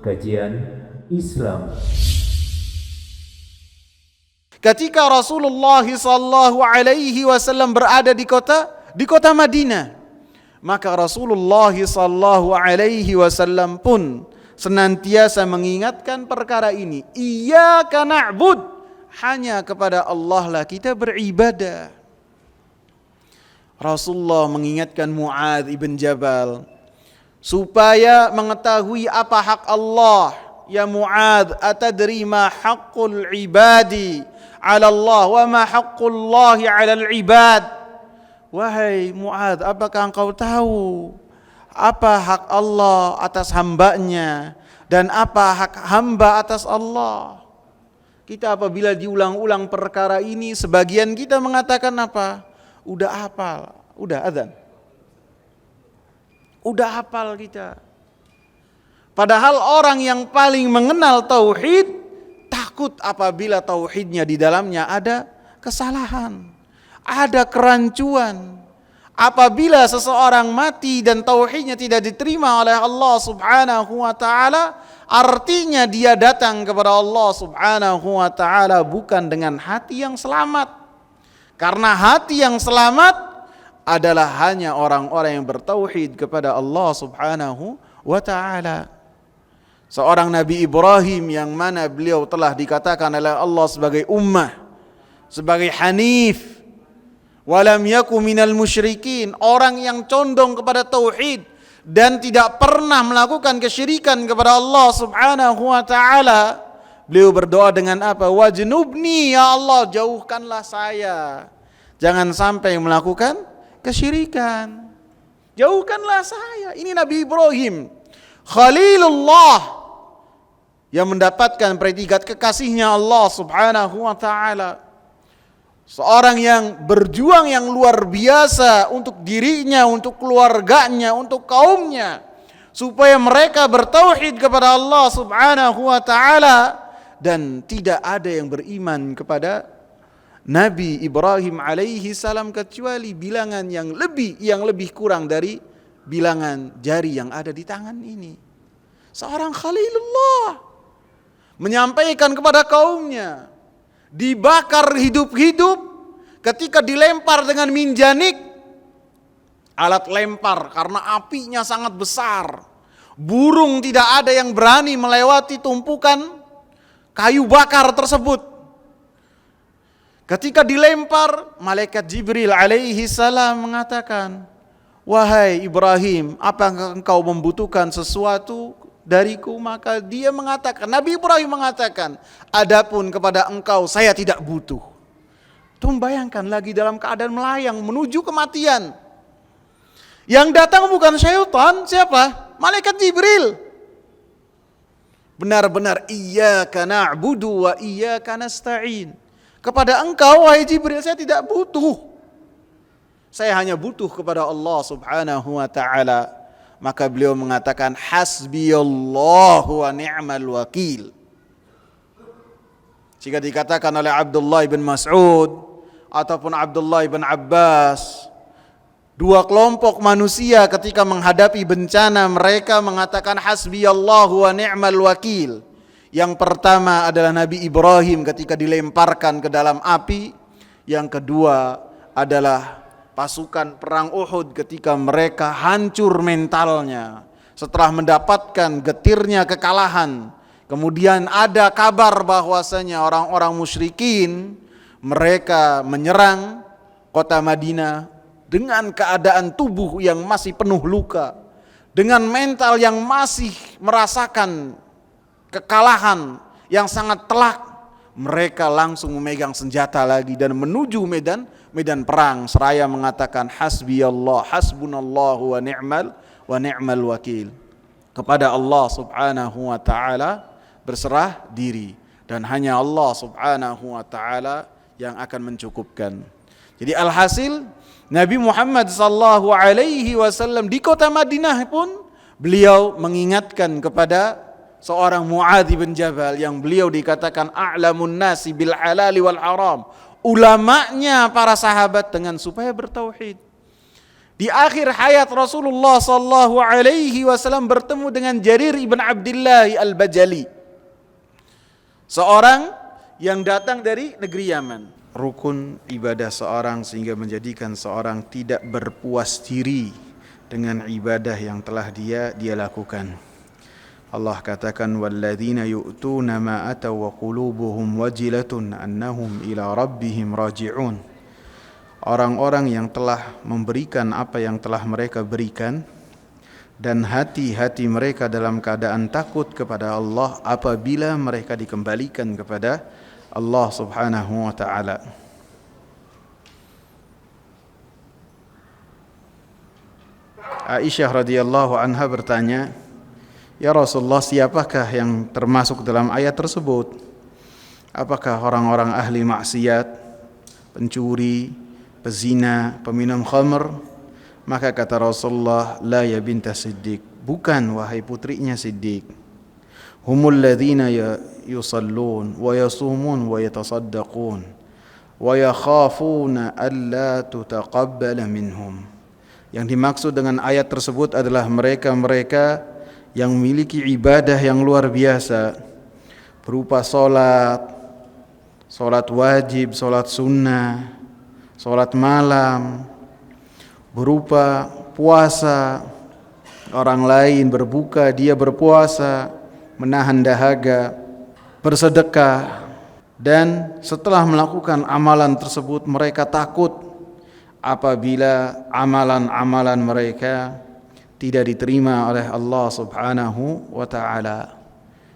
Kajian Islam. Ketika Rasulullah SAW berada di kota Madinah, maka Rasulullah SAW pun senantiasa mengingatkan perkara ini. Iyyaka na'bud, hanya kepada Allah lah kita beribadah. Rasulullah mengingatkan Mu'adz ibn Jabal supaya mengetahui apa hak Allah. Ya Mu'adz, atadri ma haqqul ibadi 'ala Allah wa ma haqqullahi 'alal ibad? Wahai Mu'adz, apakah engkau tahu apa hak Allah atas hambanya dan apa hak hamba atas Allah? Kita apabila diulang-ulang perkara ini, sebagian kita mengatakan apa? Udah hafal, udah adzan. Udah hafal kita. Padahal orang yang paling mengenal tauhid takut apabila tauhidnya di dalamnya ada kesalahan, ada kerancuan. Apabila seseorang mati dan tauhidnya tidak diterima oleh Allah Subhanahu wa taala, artinya dia datang kepada Allah Subhanahu wa taala bukan dengan hati yang selamat. Karena hati yang selamat adalah hanya orang-orang yang bertauhid kepada Allah Subhanahu wa taala. Seorang Nabi Ibrahim yang mana beliau telah dikatakan oleh Allah sebagai ummah, sebagai hanif, walam yaku minal musyrikin, orang yang condong kepada tauhid dan tidak pernah melakukan kesyirikan kepada Allah Subhanahu wa taala. Beliau berdoa dengan apa? Wajnubni, ya Allah, jauhkanlah saya, jangan sampai melakukan kesyirikan. Jauhkanlah saya. Ini Nabi Ibrahim, Khalilullah, yang mendapatkan predikat kekasihnya Allah Subhanahu wa taala. Seorang yang berjuang yang luar biasa untuk dirinya, untuk keluarganya, untuk kaumnya, supaya mereka bertauhid kepada Allah Subhanahu wa taala dan tidak ada yang beriman kepada Nabi Ibrahim alaihi salam kecuali bilangan yang lebih kurang dari bilangan jari yang ada di tangan ini. Seorang Khalilullah menyampaikan kepada kaumnya, dibakar hidup-hidup ketika dilempar dengan minjanik, alat lempar, karena apinya sangat besar. Burung tidak ada yang berani melewati tumpukan kayu bakar tersebut. Ketika dilempar, malaikat Jibril alaihi salam mengatakan, wahai Ibrahim, apakah engkau membutuhkan sesuatu dariku? Maka dia mengatakan, Nabi Ibrahim mengatakan, adapun kepada engkau saya tidak butuh. Tuh bayangkan lagi dalam keadaan melayang menuju kematian. Yang datang bukan syaitan, siapa? Malaikat Jibril. Benar-benar iyyaka na'budu wa iyyaka nasta'in. Kepada engkau wahai Jibril saya tidak butuh. Saya hanya butuh kepada Allah Subhanahu wa taala. Maka beliau mengatakan hasbiyallahu wa ni'mal wakil. Jika dikatakan oleh Abdullah bin Mas'ud ataupun Abdullah bin Abbas, dua kelompok manusia ketika menghadapi bencana mereka mengatakan hasbiyallahu wa ni'mal wakil. Yang pertama adalah Nabi Ibrahim ketika dilemparkan ke dalam api. Yang kedua adalah pasukan perang Uhud ketika mereka hancur mentalnya setelah mendapatkan getirnya kekalahan. Kemudian ada kabar bahwasanya orang-orang musyrikin mereka menyerang kota Madinah dengan keadaan tubuh yang masih penuh luka, dengan mental yang masih merasakan kekalahan yang sangat telak. Mereka langsung memegang senjata lagi dan menuju medan perang seraya mengatakan hasbiyallah, hasbunallahu wa ni'mal wakil. Kepada Allah Subhanahu wa taala berserah diri dan hanya Allah Subhanahu wa taala yang akan mencukupkan. Jadi alhasil Nabi Muhammad sallallahu alaihi wasallam di kota Madinah pun beliau mengingatkan kepada seorang Mu'adz bin Jabal yang beliau dikatakan a'lamun nasi bil halali wal haram, ulamanya para sahabat dengan supaya bertauhid. Di akhir hayat Rasulullah sallallahu alaihi wasallam bertemu dengan Jarir ibn Abdullah al-Bajali, seorang yang datang dari negeri Yaman. Rukun ibadah seorang sehingga menjadikan seorang tidak berpuas diri dengan ibadah yang telah dia lakukan. Allah katakan walladzina yu'tuna ma ataw wa qulubuhum wajilatun annahum ila rabbihim raji'un. Orang-orang yang telah memberikan apa yang telah mereka berikan dan hati-hati mereka dalam keadaan takut kepada Allah apabila mereka dikembalikan kepada Allah Subhanahu wa taala. Aisyah radhiyallahu anha bertanya, "Ya Rasulullah, siapakah yang termasuk dalam ayat tersebut? Apakah orang-orang ahli maksiat, pencuri, pezina, peminum khamr?" Maka kata Rasulullah, "La ya binta Siddiq." Bukan wahai putrinya Siddiq. Humul ladzina yusallun wa yasumun wa yatasaddaqun wa yakhafuna alla tutaqabbala minhum. Yang dimaksud dengan ayat tersebut adalah mereka-mereka yang memiliki ibadah yang luar biasa berupa salat wajib, salat sunnah, salat malam, berupa puasa, orang lain berbuka, dia berpuasa, menahan dahaga, bersedekah, dan setelah melakukan amalan tersebut mereka takut apabila amalan-amalan mereka tidak diterima oleh Allah Subhanahu wa taala.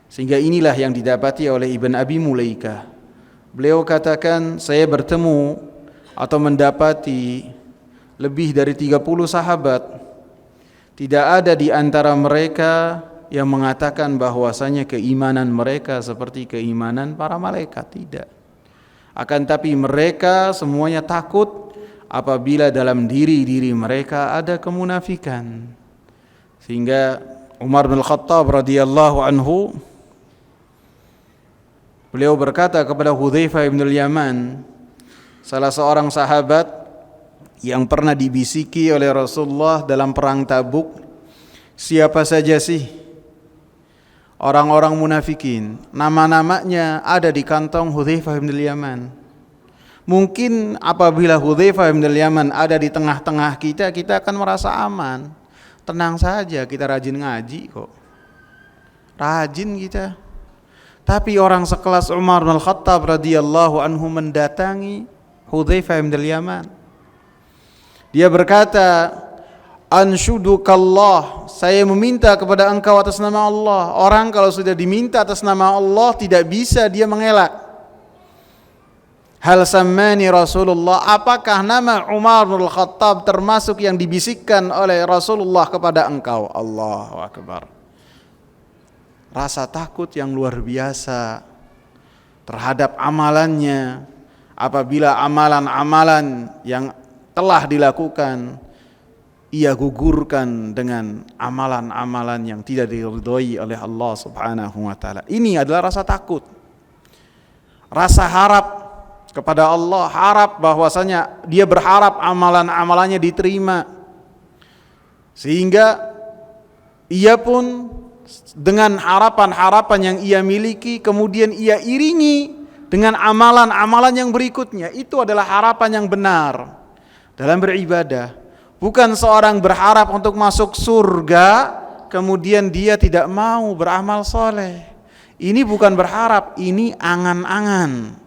Sehingga inilah yang didapati oleh Ibn Abi Mulaikah. Beliau katakan, saya bertemu atau mendapati lebih dari 30 sahabat. Tidak ada di antara mereka yang mengatakan bahwasanya keimanan mereka seperti keimanan para malaikat, tidak. Akan tapi mereka semuanya takut apabila dalam diri mereka ada kemunafikan. Sehingga Umar bin Khattab radhiyallahu anhu, beliau berkata kepada Hudzaifah bin Yaman, salah seorang sahabat yang pernah dibisiki oleh Rasulullah dalam perang Tabuk, siapa saja sih orang-orang munafikin? Nama-namanya ada di kantong Hudzaifah bin Yaman. Mungkin apabila Hudzaifah bin Yaman ada di tengah-tengah kita akan merasa aman. Tenang saja, kita rajin ngaji kok. Rajin kita. Tapi orang sekelas Umar bin Khattab radhiyallahu anhu mendatangi Hudzaifah bin Yaman. Dia berkata, "Anshudukallah, saya meminta kepada engkau atas nama Allah." Orang kalau sudah diminta atas nama Allah tidak bisa dia mengelak. Hal sammani Rasulullah, apakah nama Umar bin Khattab termasuk yang dibisikkan oleh Rasulullah kepada engkau? Allahu Akbar. Rasa takut yang luar biasa terhadap amalannya. Apabila amalan-amalan yang telah dilakukan ia gugurkan dengan amalan-amalan yang tidak diridhoi oleh Allah Subhanahu wa taala. Ini adalah rasa takut. Rasa harap kepada Allah, harap bahwasanya dia berharap amalan-amalannya diterima. Sehingga ia pun dengan harapan-harapan yang ia miliki kemudian ia iringi dengan amalan-amalan yang berikutnya. Itu adalah harapan yang benar dalam beribadah. Bukan seorang berharap untuk masuk surga kemudian dia tidak mau beramal soleh. Ini bukan berharap, ini angan-angan.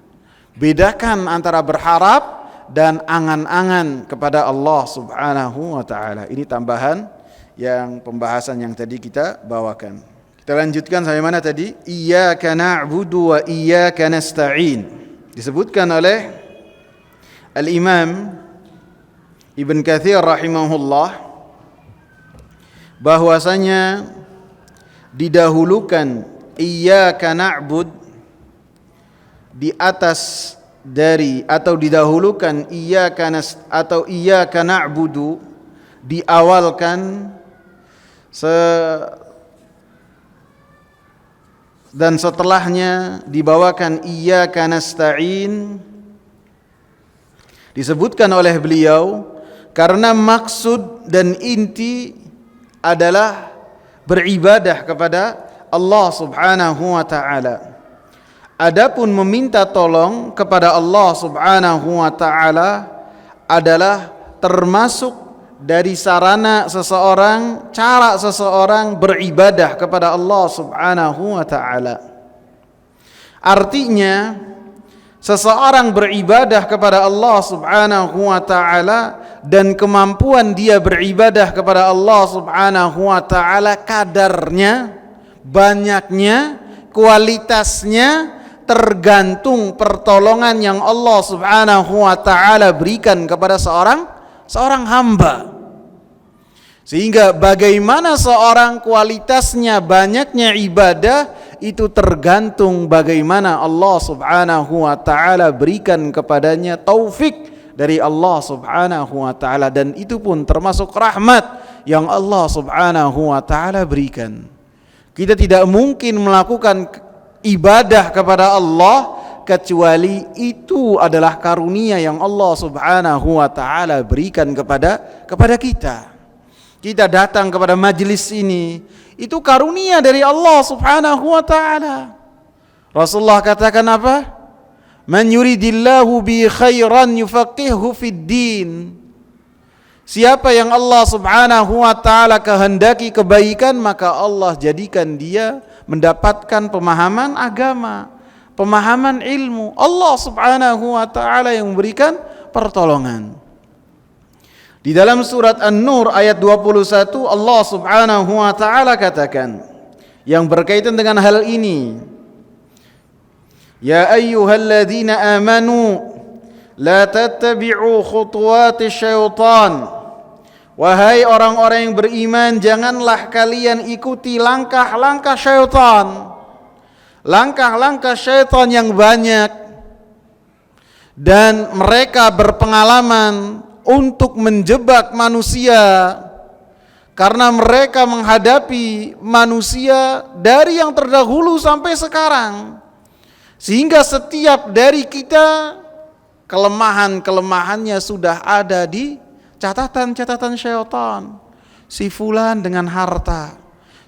Bedakan antara berharap dan angan-angan kepada Allah Subhanahu wa taala. Ini tambahan yang pembahasan yang tadi kita bawakan. Kita lanjutkan sampai mana tadi? Iyyaka na'budu wa iyyaka nasta'in. Disebutkan oleh Al-Imam Ibn Katsir rahimahullah bahwasanya didahulukan iyyaka na'bud di atas dari atau didahulukan iyyaka na'budu diawalkan dan setelahnya dibawakan iyyaka nasta'in. Disebutkan oleh beliau Karena maksud dan inti adalah beribadah kepada Allah Subhanahu wa taala. Adapun meminta tolong kepada Allah Subhanahu wa taala adalah termasuk dari sarana seseorang, cara seseorang beribadah kepada Allah Subhanahu wa taala. Artinya seseorang beribadah kepada Allah Subhanahu wa taala dan kemampuan dia beribadah kepada Allah Subhanahu wa taala kadarnya, banyaknya, kualitasnya tergantung pertolongan yang Allah Subhanahu wa taala berikan kepada seorang hamba. Sehingga bagaimana seorang kualitasnya, banyaknya ibadah itu tergantung bagaimana Allah Subhanahu wa taala berikan kepadanya taufik dari Allah Subhanahu wa taala, dan itu pun termasuk rahmat yang Allah Subhanahu wa taala berikan. Kita tidak mungkin melakukan ibadah kepada Allah kecuali itu adalah karunia yang Allah Subhanahu wa taala berikan kepada kita. Kita datang kepada majelis ini, itu karunia dari Allah Subhanahu wa taala. Rasulullah katakan apa? Man yuridillahu bi khairan yufaqihu fid din. Siapa yang Allah Subhanahu wa taala kehendaki kebaikan, maka Allah jadikan dia mendapatkan pemahaman agama, pemahaman ilmu. Allah Subhanahu wa taala yang memberikan pertolongan. Di dalam surat An-Nur ayat 21 Allah Subhanahu wa taala katakan yang berkaitan dengan hal ini, ya ayyuhalladzina amanu la tattabi'u khutuwatis syaitan. Wahai orang-orang yang beriman, janganlah kalian ikuti langkah-langkah syaitan. Langkah-langkah syaitan yang banyak, dan mereka berpengalaman untuk menjebak manusia, karena mereka menghadapi manusia dari yang terdahulu sampai sekarang. Sehingga setiap dari kita kelemahan-kelemahannya sudah ada di catatan-catatan syaitan. Si fulan dengan harta,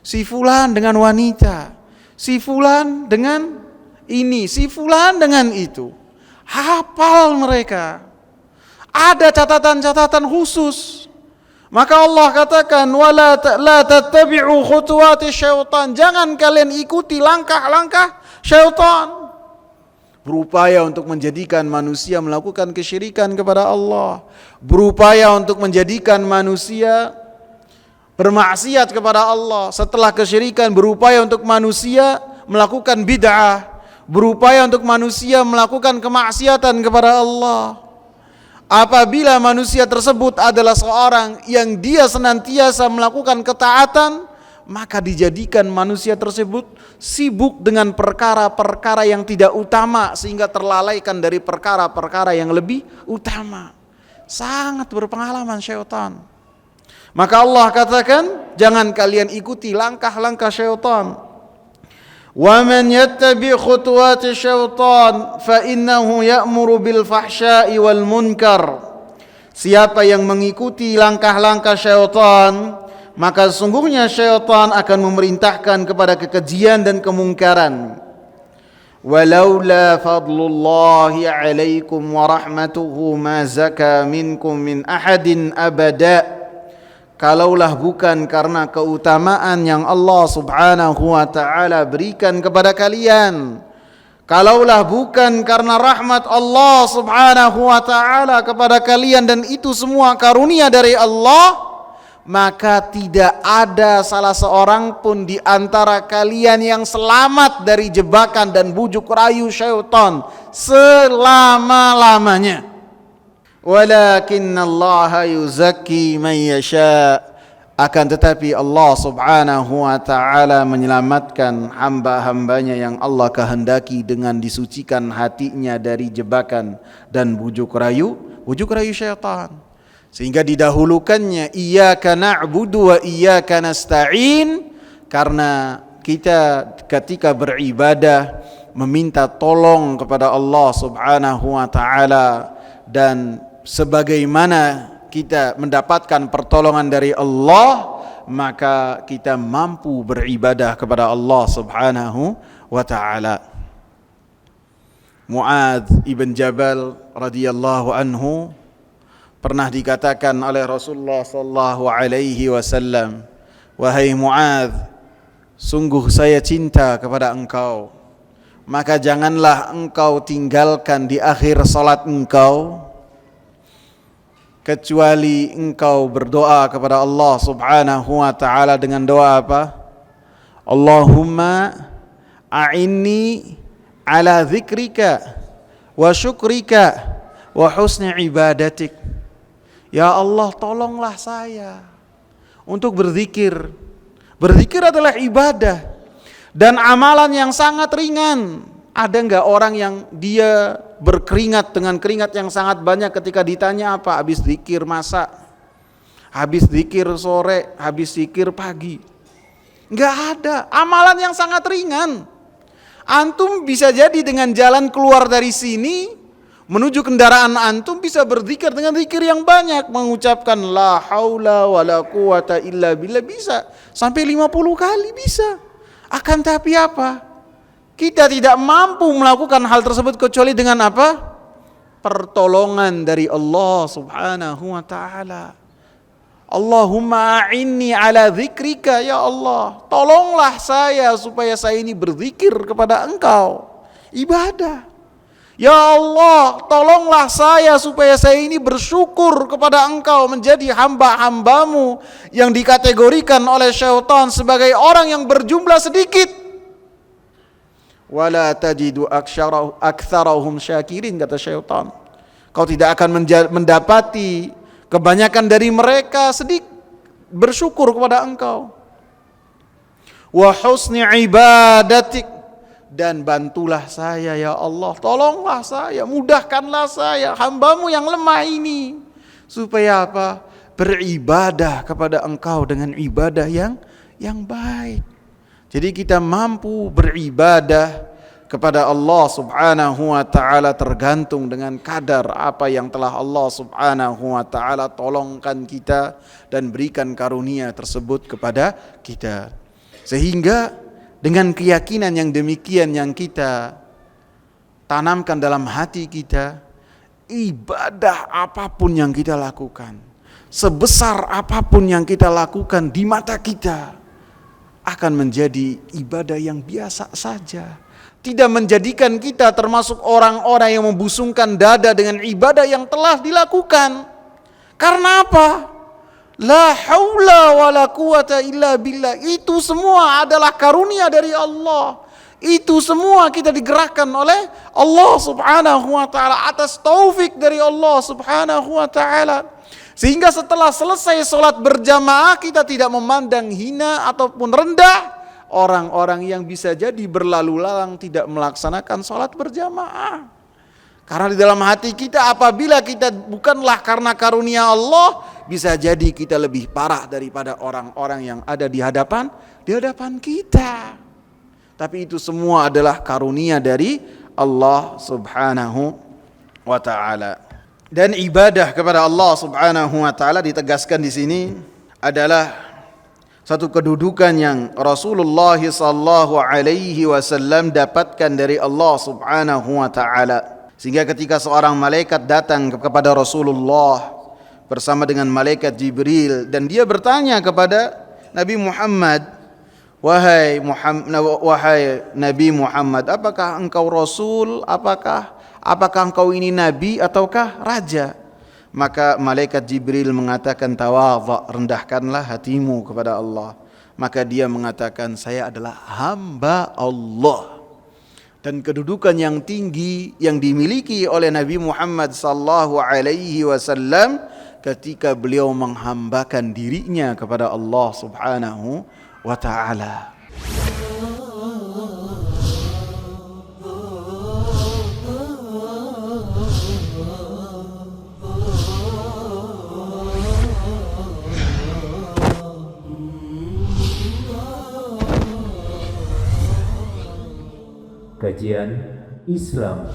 si fulan dengan wanita, si fulan dengan ini, si fulan dengan itu. Hafal mereka. Ada catatan-catatan khusus. Maka Allah katakan wala la tattabi'u khutuwati syaitan. Jangan kalian ikuti langkah-langkah syaitan. Berupaya untuk menjadikan manusia melakukan kesyirikan kepada Allah, berupaya untuk menjadikan manusia bermaksiat kepada Allah. Setelah kesyirikan, berupaya untuk manusia melakukan bid'ah, berupaya untuk manusia melakukan kemaksiatan kepada Allah. Apabila manusia tersebut adalah seorang yang dia senantiasa melakukan ketaatan, maka dijadikan manusia tersebut sibuk dengan perkara-perkara yang tidak utama, sehingga terlalaikan dari perkara-perkara yang lebih utama. Sangat berpengalaman syaitan. Maka Allah katakan, jangan kalian ikuti langkah-langkah syaitan. Wa man yattabi' khutuwati syaitan fa innahu ya'muru bil fahsya'i wal munkar. Siapa yang mengikuti langkah-langkah syaitan, maka sesungguhnya syaitan akan memerintahkan kepada kekejian dan kemungkaran. Walaula fadlullahi alaikum wa rahmatuhu ma zaka minkum min ahadin abada. Kalaulah bukan karena keutamaan yang Allah Subhanahu wa taala berikan kepada kalian, kalaulah bukan karena rahmat Allah Subhanahu wa taala kepada kalian, dan itu semua karunia dari Allah, maka tidak ada salah seorang pun di antara kalian yang selamat dari jebakan dan bujuk rayu syaitan selama-lamanya. Walakinnallaha yuzakki man yasha. Akan tetapi Allah Subhanahu wa taala menyelamatkan hamba-hambanya yang Allah kehendaki dengan disucikan hatinya dari jebakan dan bujuk rayu syaitan. Sehingga didahulukannya iyyaka na'budu wa iyyaka nasta'in, karena kita ketika beribadah meminta tolong kepada Allah Subhanahu wa taala, dan sebagaimana kita mendapatkan pertolongan dari Allah, maka kita mampu beribadah kepada Allah Subhanahu wa ta'ala. Mu'adz ibn Jabal radhiyallahu anhu pernah dikatakan oleh Rasulullah sallallahu alaihi wasallam, "Wahai Mu'adz, sungguh saya cinta kepada engkau, maka janganlah engkau tinggalkan di akhir salat engkau kecuali engkau berdoa kepada Allah Subhanahu wa ta'ala dengan doa apa? Allahumma a'inni ala dzikrika wa syukrika wa husni ibadatik." Ya Allah, tolonglah saya untuk berzikir. Berzikir adalah ibadah dan amalan yang sangat ringan. Ada enggak orang yang dia berkeringat dengan keringat yang sangat banyak ketika ditanya apa? Habis zikir masa, habis zikir sore, habis zikir pagi. Enggak ada. Amalan yang sangat ringan. Antum bisa jadi dengan jalan keluar dari sini menuju kendaraan antum bisa berzikir dengan zikir yang banyak, mengucapkan la haula wala quwata illa billah, bisa sampai 50 kali bisa. Akan tapi apa? Kita tidak mampu melakukan hal tersebut kecuali dengan apa? Pertolongan dari Allah Subhanahu wa ta'ala. Allahumma a'inni ala dzikrika, ya Allah, tolonglah saya supaya saya ini berzikir kepada engkau, ibadah. Ya Allah, tolonglah saya supaya saya ini bersyukur kepada engkau, menjadi hamba-hambamu yang dikategorikan oleh syaitan sebagai orang yang berjumlah sedikit. Wala tajidu aktsarahum syakirin, kata syaitan. Kau tidak akan mendapati kebanyakan dari mereka sedikit bersyukur kepada engkau. Wa husni ibadatik, dan bantulah saya ya Allah, tolonglah saya, mudahkanlah saya, hambamu yang lemah ini, supaya apa? Beribadah kepada engkau dengan ibadah yang baik. Jadi kita mampu beribadah kepada Allah Subhanahu wa ta'ala tergantung dengan kadar apa yang telah Allah Subhanahu wa ta'ala tolongkan kita dan berikan karunia tersebut kepada kita. Sehingga dengan keyakinan yang demikian yang kita tanamkan dalam hati kita, ibadah apapun yang kita lakukan, sebesar apapun yang kita lakukan di mata kita, akan menjadi ibadah yang biasa saja. Tidak menjadikan kita termasuk orang-orang yang membusungkan dada dengan ibadah yang telah dilakukan. Karena apa? La haula wala quwata illa billah. Itu semua adalah karunia dari Allah. Itu semua kita digerakkan oleh Allah Subhanahu wa ta'ala, atas taufik dari Allah Subhanahu wa ta'ala. Sehingga setelah selesai sholat berjamaah, kita tidak memandang hina ataupun rendah orang-orang yang bisa jadi berlalu lalang tidak melaksanakan sholat berjamaah. Karena di dalam hati kita, apabila kita bukanlah karena karunia Allah, bisa jadi kita lebih parah daripada orang-orang yang ada di hadapan kita. Tapi itu semua adalah karunia dari Allah Subhanahu wa ta'ala. Dan ibadah kepada Allah Subhanahu wa ta'ala ditegaskan di sini adalah satu kedudukan yang Rasulullah sallallahu alaihi wasallam dapatkan dari Allah Subhanahu wa ta'ala. Sehingga ketika seorang malaikat datang kepada Rasulullah bersama dengan malaikat Jibril, dan dia bertanya kepada Nabi Muhammad, wahai Nabi Muhammad, apakah engkau Rasul? Apakah engkau ini Nabi ataukah Raja? Maka malaikat Jibril mengatakan, tawadha, rendahkanlah hatimu kepada Allah. Maka dia mengatakan, saya adalah hamba Allah. Dan kedudukan yang tinggi yang dimiliki oleh Nabi Muhammad sallallahu alaihi wasallam ketika beliau menghambakan dirinya kepada Allah Subhanahu wa ta'ala. Kajian Islam